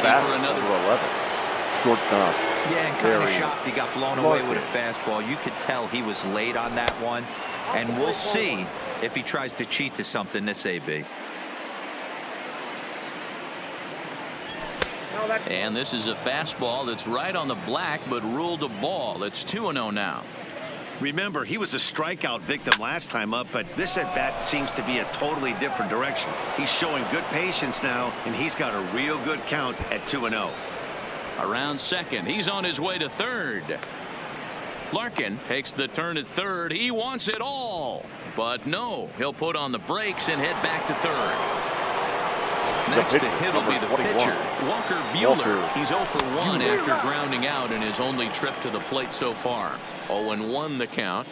for another. 11. Shortstop. Yeah, and kind of shocked he got blown away with a fastball. You could tell he was late on that one. And we'll see if he tries to cheat to something this AB. And this is a fastball that's right on the black, but ruled a ball. It's 2-0 now. Remember, he was a strikeout victim last time up, but this at-bat seems to be a totally different direction. He's showing good patience now, and he's got a real good count at 2-0. Around second. He's on his way to third. Larkin takes the turn at third. He wants it all. But no, he'll put on the brakes and head back to third. Next to hit will be the pitcher, Walker Buehler. He's 0 for 1 after grounding out in his only trip to the plate so far. 0-1 the count.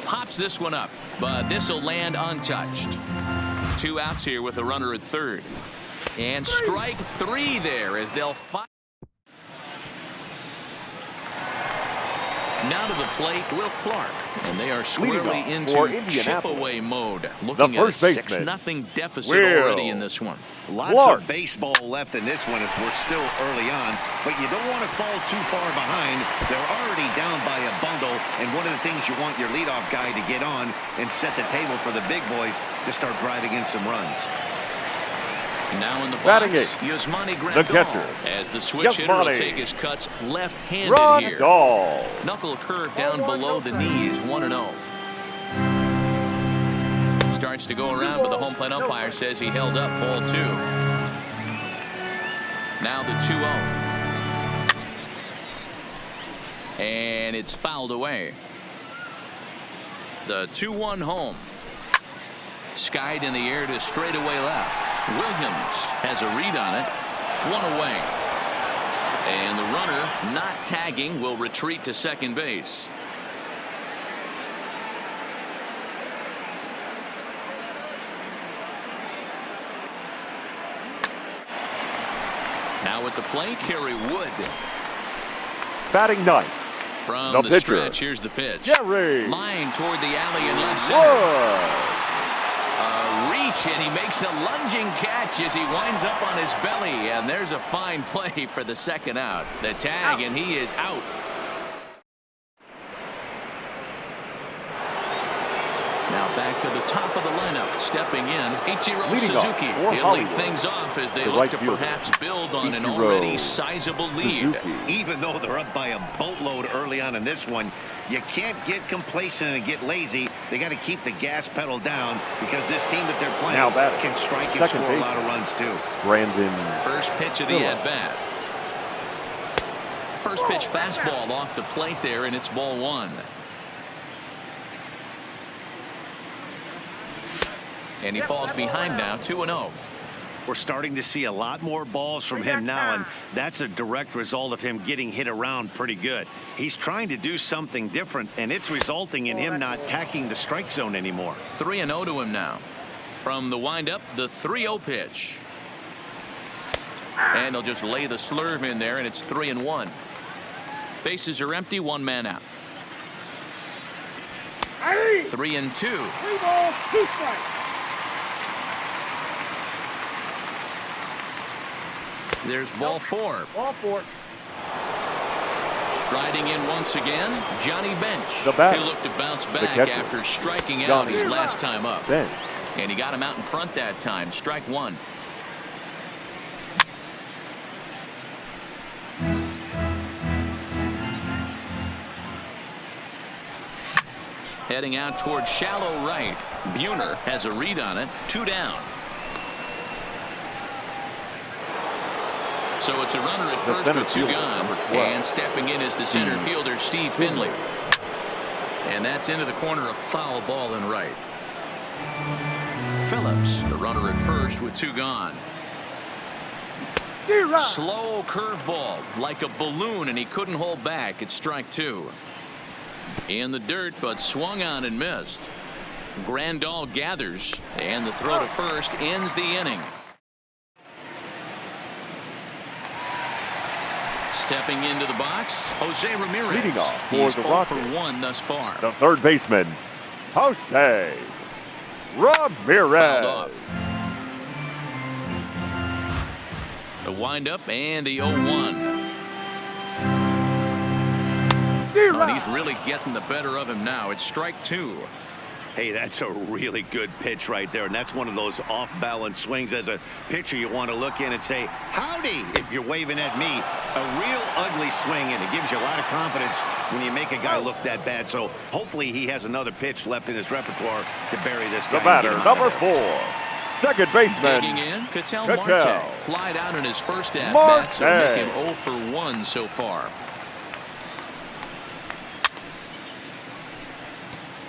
Pops this one up, but this will land untouched. 2 outs here with a runner at third. And strike 3 there as they'll fight. Now to the plate, Will Clark. And they are squarely into chip-away mode. Looking at a 6-0 deficit already in this one. Lots of baseball left in this one as we're still early on, but you don't want to fall too far behind. They're already down by a bundle, and one of the things you want your leadoff guy to get on and set the table for the big boys to start driving in some runs. Now in the box, Yasmani Grandal, as the switch hitter will take his cuts left-handed here. Knuckle curve down below the knees, 1-0. Starts to go around, but the home plate umpire says he held up ball 2. Now the 2-0. And it's fouled away. The 2-1 home. Skied in the air to straightaway left. Williams has a read on it. 1 away. And the runner, not tagging, will retreat to second base. Now at the plate, Kerry Wood. Batting ninth. From the pitcher. Stretch, here's the pitch. Jerry. Line toward the alley in left center. Reach, and he makes a lunging catch as he winds up on his belly, and there's a fine play for the second out. The tag, and he is out. Now back to the top of the lineup, stepping in, Ichiro Suzuki. He'll lead things off as they look to perhaps build on an already sizable lead. Even though they're up by a boatload early on in this one, you can't get complacent and get lazy. They got to keep the gas pedal down because this team that they're playing can strike and score a lot of runs too. First pitch of the at-bat. First pitch fastball off the plate there, and it's ball 1. And he falls behind now, 2-0. We're starting to see a lot more balls from him now, and that's a direct result of him getting hit around pretty good. He's trying to do something different, and it's resulting in him not tacking the strike zone anymore. 3-0 to him now. From the windup, the 3-0 pitch. And he'll just lay the slurve in there, and it's 3-1. Bases are empty, 1 man out. 3-2. 3 balls, 2 strikes. There's ball 4. Ball 4. Striding in once again, Johnny Bench. He'll look to bounce back after striking out his last time up. And he got him out in front that time. Strike 1. Heading out toward shallow right. Buehler has a read on it. 2 down. So it's a runner at first with 2 gone. And stepping in is the center fielder, Steve Finley. And that's into the corner, a foul ball in right. Phillips, the runner at first with 2 gone. Slow curveball like a balloon, and he couldn't hold back. It's strike 2. In the dirt, but swung on and missed. Grandal gathers, and the throw to first ends the inning. Stepping into the box, Jose Ramirez. Leading off for He's the 0 Rockies. for 1 thus far. The third baseman, Jose Ramirez. Fouled off. The windup and the 0-1. And he's really getting the better of him now. It's strike 2. Hey, that's a really good pitch right there, and that's one of those off-balance swings. As a pitcher, you want to look in and say, howdy, if you're waving at me. A real ugly swing, and it gives you a lot of confidence when you make a guy look that bad. So hopefully he has another pitch left in his repertoire to bury this guy. The batter, number 4, second baseman. Digging in, Ketel Ketel. Marte. Flied out in his first at-bat, so make him 0 for 1 so far.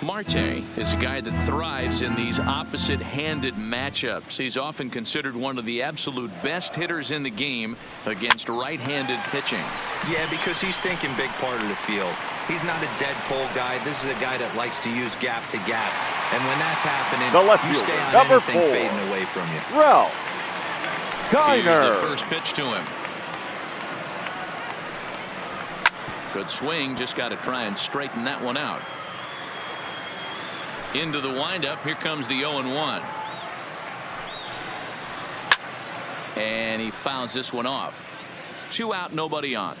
Marte is a guy that thrives in these opposite-handed matchups. He's often considered one of the absolute best hitters in the game against right-handed pitching. Yeah, because he's thinking big part of the field. He's not a dead pull guy. This is a guy that likes to use gap to gap. And when that's happening, The left you fielder, stay on number anything 4, fading away from you. Ralph Here's the Kiner. first pitch to him. Good swing, just got to try and straighten that one out. Into the windup, here comes the 0-1. And he fouls this one off. 2 out, nobody on.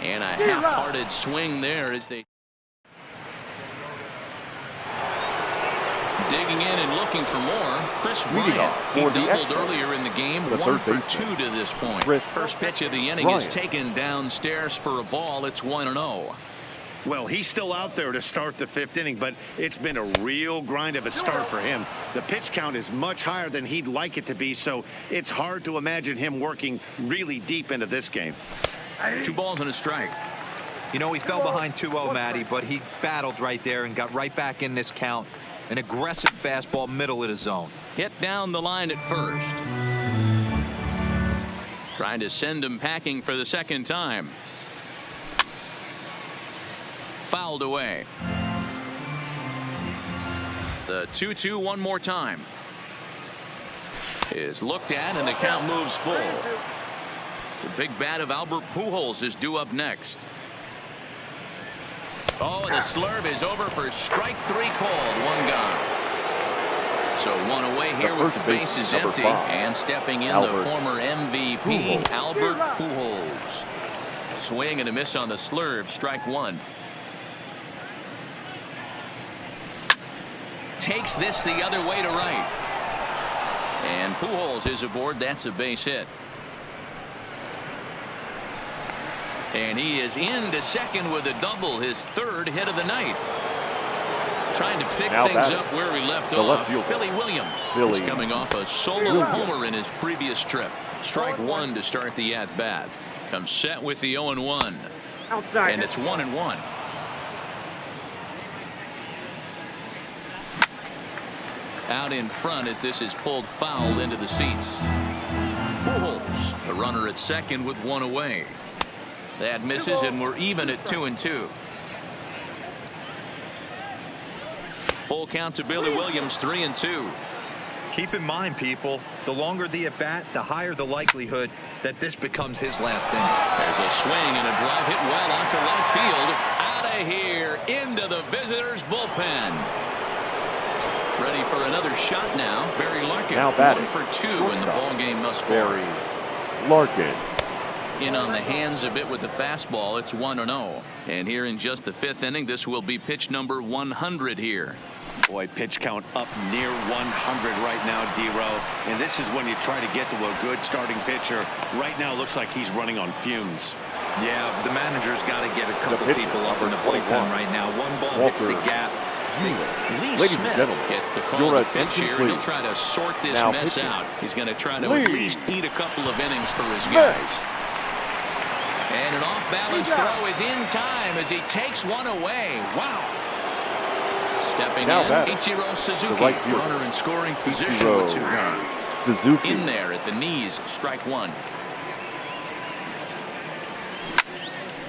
And a half-hearted swing there as they digging in and looking for more. Chris Leading Bryant, off he for the doubled extra. earlier in the game. The 1 third for baseman. 2 to this point. Chris First pitch of the inning is Bryant. taken downstairs for a ball. It's 1-0. Well, he's still out there to start the 5th inning, but it's been a real grind of a start for him. The pitch count is much higher than he'd like it to be, so it's hard to imagine him working really deep into this game. 2 balls and a strike. You know, he fell behind 2-0, Matty, but he battled right there and got right back in this count. An aggressive fastball, middle of the zone. Hit down the line at first. Trying to send him packing for the second time. Fouled away. The 2-2 one more time. Is looked at and the count moves full. The big bat of Albert Pujols is due up next. Oh, the slurve is over for strike 3 called. 1 gone. So 1 away here with the bases empty. 5. And stepping in Albert the former MVP, Pujols. Albert Pujols. Swing and a miss on the slurve. Strike 1. Takes this the other way to right. And Pujols is aboard. That's a base hit. And he is into second with a double, his 3rd hit of the night. Trying to pick Now things batting, up where he left the off. left fielder, Billy Williams Billy is coming off a solo homer in his previous trip. Strike 1 to start the at-bat. Comes set with the 0-1. Outside. And it's 1-1. Out in front as this is pulled foul into the seats. Pujols, the runner at second with 1 away. That misses, and we're even at 2-2. Full count to Billy Williams, 3-2. Keep in mind, people, the longer the at-bat, the higher the likelihood that this becomes his last inning. There's a swing and a drive hit well onto right field. Out of here, into the visitors' bullpen. Ready for another shot now. Barry Larkin, Now batting. 1 for 2 in the ball game thus far. Barry Larkin. In on the hands a bit with the fastball. It's 1-0. And here in just the 5th inning, this will be pitch number 100 here. Boy, pitch count up near 100 right now, D-Row. And this is when you try to get to a good starting pitcher. Right now, looks like he's running on fumes. Yeah, the manager's got to get a couple pitcher, people up in the number 21. bullpen right now. 1 ball hits the Walker. gap. Lee Ladies and Smith gentlemen, gets the call your to pitch attention, here, and he'll please. try to sort this Now mess pitching. out. He's going to try to Lee at least eat a couple of innings for his Smith. guys. And an off-balance throw is in time as he takes one away. Wow. Stepping Now in, batting, Ichiro Suzuki, the right fielder. runner in scoring position Ichiro with 2 gone. Suzuki. In there at the knees, strike 1.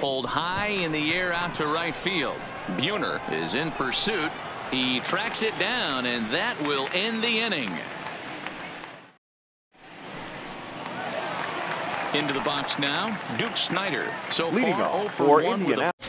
Pulled high in the air out to right field. Buhner is in pursuit. He tracks it down, and that will end the inning. Into the box now, Duke Snider. So Leading far, off 0 for for 1 with a Indianapolis.